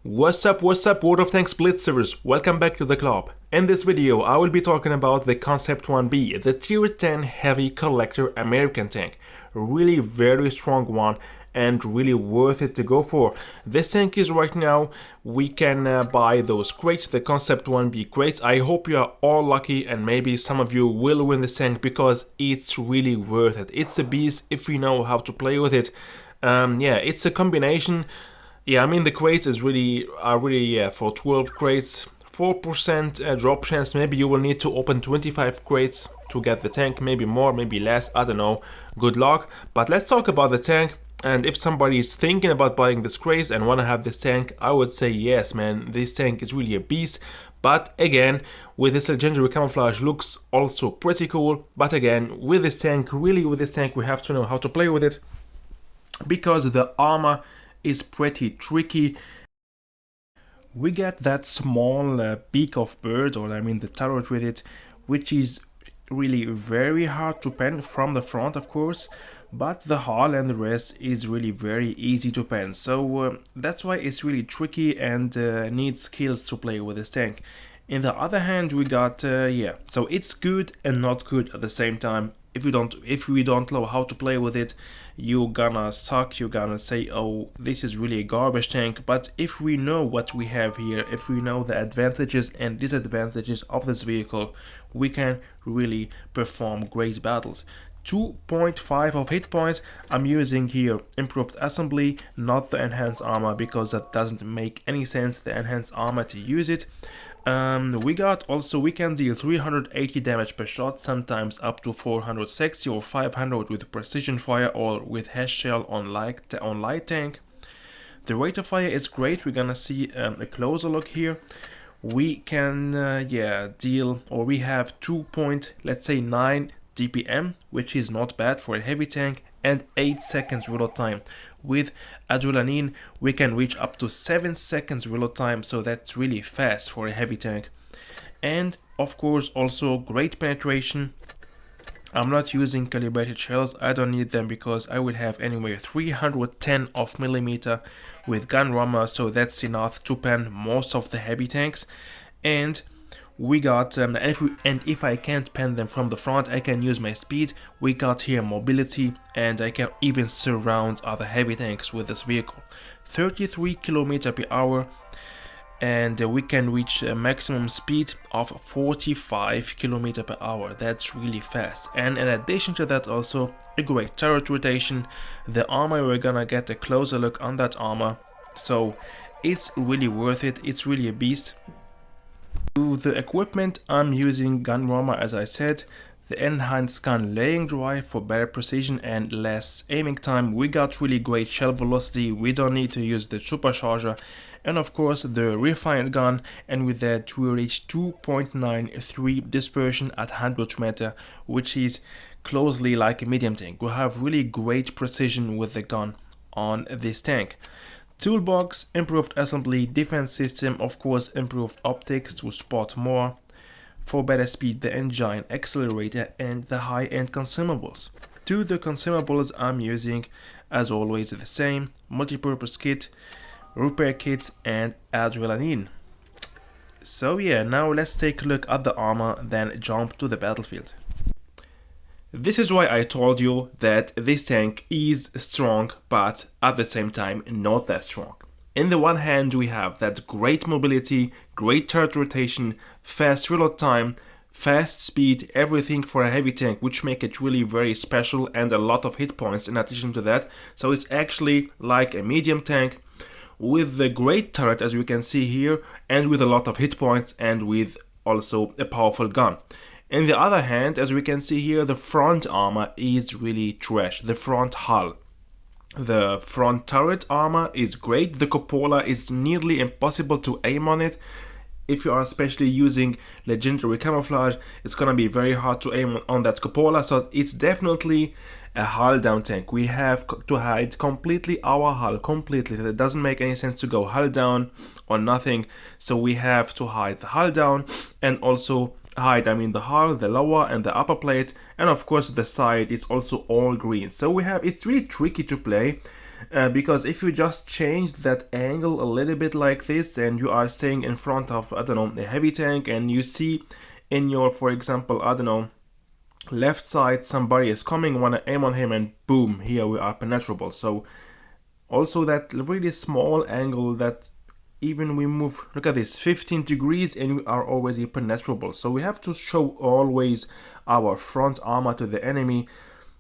What's up, World of Tanks Blitzers? Welcome back to the club. In this video, I will be talking about the Concept 1B, the Tier 10 Heavy Collector American tank. Really very strong one and really worth it to go for. This tank is right now, we can buy those crates, the Concept 1B crates. I hope you are all lucky and maybe some of you will win this tank because it's really worth it. It's a beast if we know how to play with it. Yeah, it's a combination. Yeah, I mean the crates is really for 12 crates, 4% drop chance. Maybe you will need to open 25 crates to get the tank, maybe more, maybe less, I don't know. Good luck. But let's talk about the tank. And if somebody is thinking about buying this crate and want to have this tank, I would say yes, man, this tank is really a beast. But again, with this legendary camouflage looks also pretty cool. But again, with this tank, we have to know how to play with it because the armor is pretty tricky. We get that small beak of bird, or I mean the turret with it, which is really very hard to pen from the front, of course, but the hull and the rest is really very easy to pen. So that's why it's really tricky and needs skills to play with this tank. In the other hand, we got so it's good and not good at the same time. If we don't know how to play with it, you're gonna suck, you're gonna say, oh, this is really a garbage tank. But if we know what we have here, if we know the advantages and disadvantages of this vehicle, we can really perform great battles. 2.5 of hit points. I'm using here improved assembly, not the enhanced armor, because that doesn't make any sense, the enhanced armor, to use it. We can deal 380 damage per shot, sometimes up to 460 or 500 with precision fire or with hash shell on light tank. The rate of fire is great. We're gonna see a closer look here. We can deal, or we have 2.9 DPM, which is not bad for a heavy tank, and 8 seconds reload time. With adrenaline, we can reach up to 7 seconds reload time, so that's really fast for a heavy tank. And of course, also great penetration. I'm not using calibrated shells, I don't need them because I will have anyway 310 of millimeter with gun rammer, so that's enough to pen most of the heavy tanks. And we got, if I can't pen them from the front, I can use my speed. We got here mobility, and I can even surround other heavy tanks with this vehicle. 33 km per hour, and we can reach a maximum speed of 45 km per hour. That's really fast. And in addition to that, also a great turret rotation. The armor, we're gonna get a closer look on that armor. So it's really worth it. It's really a beast. To the equipment, I'm using gun rammer, as I said, the enhanced gun laying drive for better precision and less aiming time. We got really great shell velocity, we don't need to use the supercharger, and of course the refined gun, and with that we reach 2.93 dispersion at 100 meter, which is closely like a medium tank. We have really great precision with the gun on this tank. Toolbox, improved assembly, defense system, of course improved optics to spot more, for better speed the engine, accelerator, and the high-end consumables. To the consumables, I'm using, as always, the same multi-purpose kit, repair kit, and adrenaline. So yeah, now let's take a look at the armor, then jump to the battlefield. This is why I told you that this tank is strong, but at the same time not that strong. In the one hand, we have that great mobility, great turret rotation, fast reload time, fast speed, everything for a heavy tank, which make it really very special, and a lot of hit points in addition to that. So it's actually like a medium tank with the great turret, as you can see here, and with a lot of hit points, and with also a powerful gun. On the other hand, as we can see here, the front armor is really trash. The front hull. The front turret armor is great. The cupola is nearly impossible to aim on it. If you are especially using legendary camouflage, it's gonna be very hard to aim on that cupola, so it's definitely a hull down tank. We have to hide completely our hull, completely. That doesn't make any sense to go hull down or nothing, so we have to hide the hull down and also hide, the hull, the lower and the upper plate, and of course the side is also all green. So it's really tricky to play. because if you just change that angle a little bit like this, and you are staying in front of, I don't know, a heavy tank, and you see in your, for example, I don't know, left side somebody is coming, wanna aim on him, and boom, here we are penetrable. So also that really small angle that even we move, look at this, 15 degrees and we are always impenetrable. So we have to show always our front armor to the enemy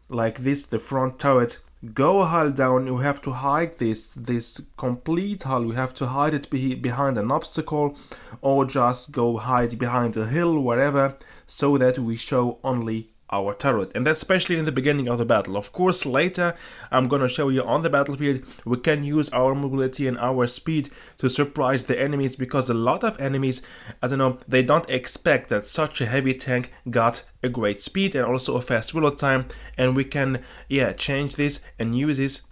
like this, the front turret. Go hull down, you have to hide this complete hull, you have to hide it behind an obstacle, or just go hide behind a hill, whatever, so that we show only our turret. And that's especially in the beginning of the battle. Of course, later I'm gonna show you on the battlefield we can use our mobility and our speed to surprise the enemies, because a lot of enemies, I don't know, they don't expect that such a heavy tank got a great speed and also a fast reload time, and we can change this and use this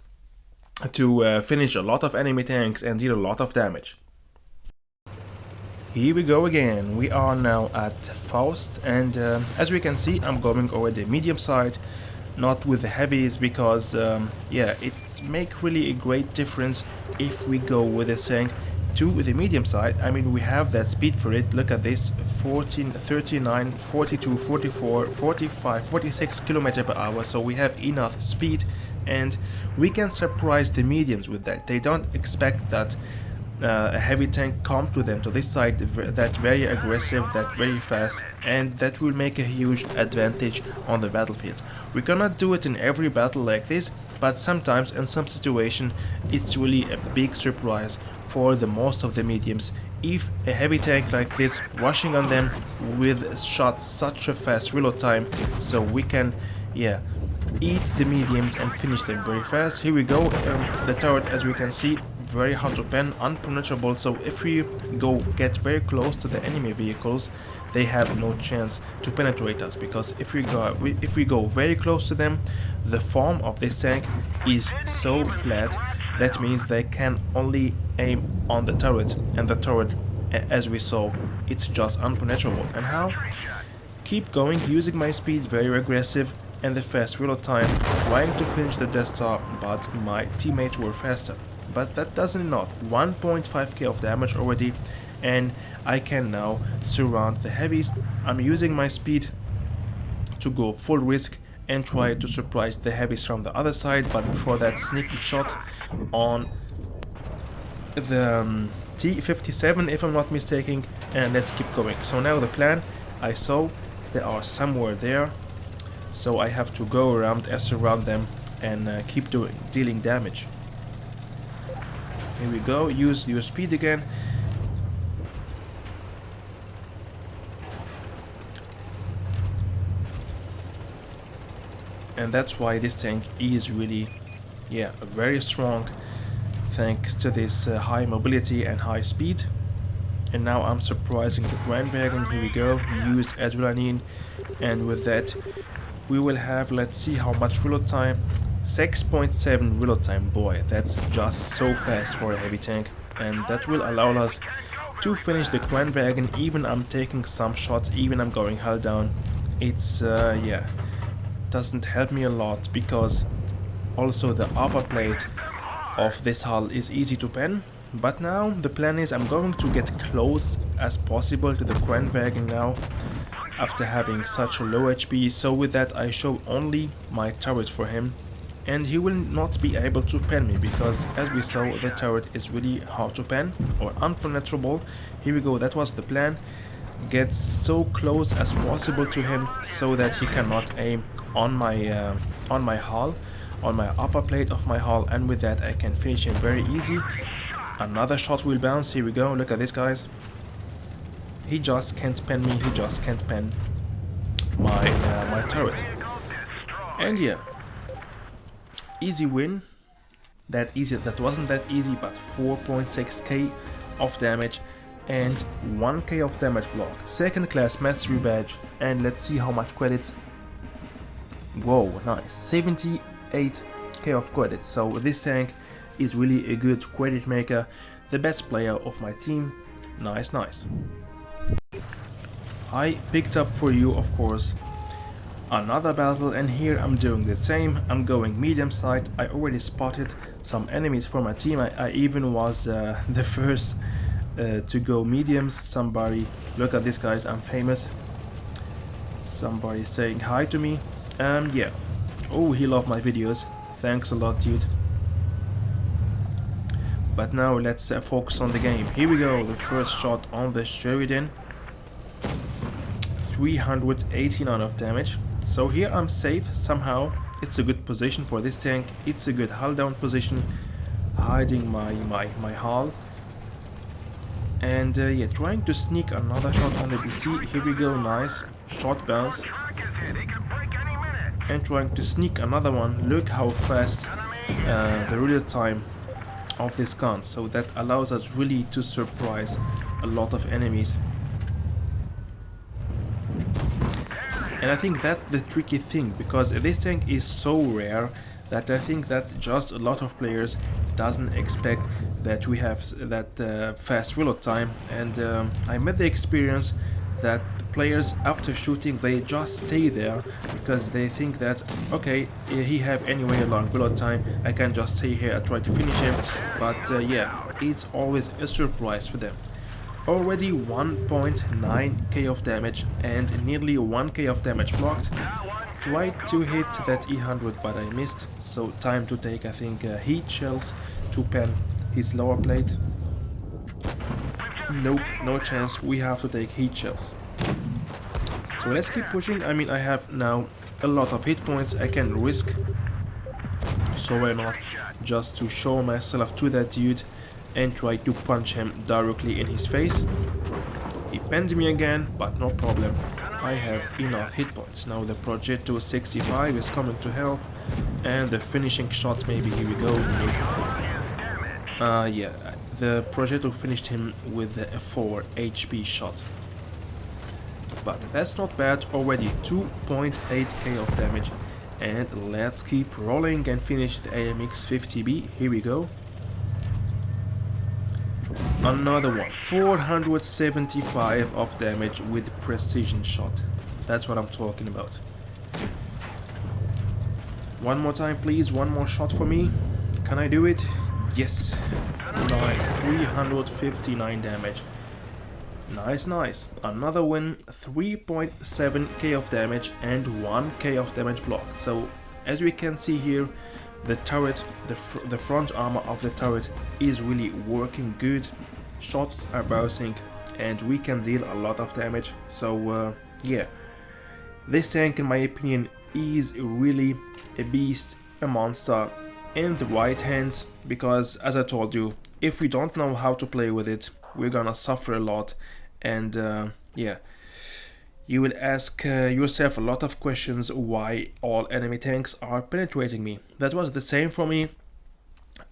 to finish a lot of enemy tanks and deal a lot of damage. Here we go again. We are now at Faust, and as we can see, I'm going over the medium side, not with the heavies, because it make really a great difference if we go with a tank to the medium side. I mean, we have that speed for it. Look at this, 14, 39, 42, 44, 45, 46 km per hour. So we have enough speed, and we can surprise the mediums with that. They don't expect that a heavy tank come to them to this side that very aggressive, that very fast, and that will make a huge advantage on the battlefield. We cannot do it in every battle like this, but sometimes in some situation it's really a big surprise for the most of the mediums if a heavy tank like this rushing on them with shots such a fast reload time, so we can eat the mediums and finish them very fast. Here we go, the turret, as we can see, very hard to pen, unpenetrable, so if we get very close to the enemy vehicles, they have no chance to penetrate us, because if we go very close to them, the form of this tank is so flat. That means they can only aim on the turret, and the turret, as we saw, it's just unpenetrable. And how? Keep going, using my speed, very aggressive, and the fast reload time, trying to finish the Death Star, but my teammates were faster. But that doesn't enough, 1.5k of damage already, and I can now surround the heavies. I'm using my speed to go full risk and try to surprise the heavies from the other side, but before that, sneaky shot on the T-57 if I'm not mistaken, and let's keep going. So now the plan, I saw they are somewhere there, so I have to go around and surround them and keep dealing damage. Here we go, use your speed again. And that's why this tank is really, very strong, thanks to this high mobility and high speed. And now I'm surprising the Grand Wagon. Here we go, use adrenaline, and with that we will have, let's see how much reload time. 6.7 reload time, boy, that's just so fast for a heavy tank, and that will allow us to finish the Grand Wagon. Even I'm taking some shots, even I'm going hull down. It's doesn't help me a lot, because also the upper plate of this hull is easy to pen. But now the plan is I'm going to get close as possible to the Grand Wagon now, after having such a low HP. So with that I show only my turret for him, and he will not be able to pen me, because as we saw, the turret is really hard to pen or unpenetrable. Here we go, that was the plan. Get so close as possible to him so that he cannot aim on my hull, on my upper plate of my hull, and with that I can finish him very easy. Another shot will bounce. Here we go, look at this, guys. He just can't pen me, he just can't pen my turret. And easy win. That wasn't that easy, but 4.6k of damage and 1k of damage blocked. Second class mastery badge, and let's see how much credits. Whoa, nice, 78k of credits. So this tank is really a good credit maker, the best player of my team. Nice. I picked up for you, of course, Another battle, and here I'm doing the same. I'm going medium side. I already spotted some enemies for my team. I even was the first to go mediums. Somebody, look at this guys, I'm famous. Somebody saying hi to me. Yeah. Oh, he loved my videos. Thanks a lot, dude. But now let's focus on the game. Here we go, the first shot on the Sheridan. 389 of damage. So here I'm safe somehow. It's a good position for this tank. It's a good hull down position, hiding my hull. And yeah, trying to sneak another shot on the BC. Here we go, nice shot bounce. And trying to sneak another one. Look how fast the real time of this gun. So that allows us really to surprise a lot of enemies. And I think that's the tricky thing, because this tank is so rare that I think that just a lot of players doesn't expect that we have that fast reload time. And I met the experience that the players after shooting, they just stay there because they think that, okay, he have anyway a long reload time, I can just stay here and try to finish him. But yeah, it's always a surprise for them. Already 1.9k of damage and nearly 1k of damage blocked. Tried to hit that E100 but I missed, so time to take, I think, heat shells to pen his lower plate. Nope, no chance, we have to take heat shells. So let's keep pushing. I mean, I have now a lot of hit points I can risk, so why not just to show myself to that dude and try to punch him directly in his face. He penned me again, but no problem. I have enough hit points. Now the Progetto 65 is coming to help, and the finishing shot, maybe, here we go. Yeah, the Progetto finished him with a 4 HP shot. But that's not bad, already 2.8k of damage. And let's keep rolling and finish the AMX 50B. Here we go. Another one, 475 of damage with precision shot. That's what I'm talking about. One more time, please. One more shot for me. Can I do it? Yes. Nice. 359 damage. Nice, nice. Another win. 3.7k of damage and 1k of damage blocked. So, as we can see here, the turret, the front armor of the turret is really working good. Shots are bouncing and we can deal a lot of damage. So yeah, this tank in my opinion is really a beast, a monster in the right hands, because as I told you, if we don't know how to play with it, we're gonna suffer a lot. And yeah, you will ask yourself a lot of questions why all enemy tanks are penetrating me. That was the same for me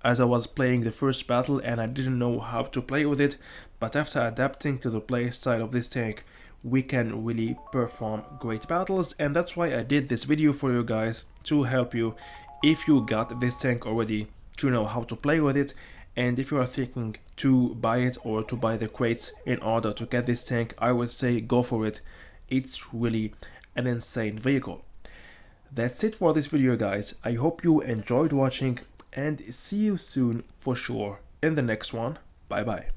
as I was playing the first battle and I didn't know how to play with it, but after adapting to the play style of this tank, we can really perform great battles. And that's why I did this video for you guys, to help you if you got this tank already, to know how to play with it. And if you are thinking to buy it or to buy the crates in order to get this tank, I would say go for it. It's really an insane vehicle. That's it for this video, guys. I hope you enjoyed watching and see you soon for sure in the next one. Bye bye.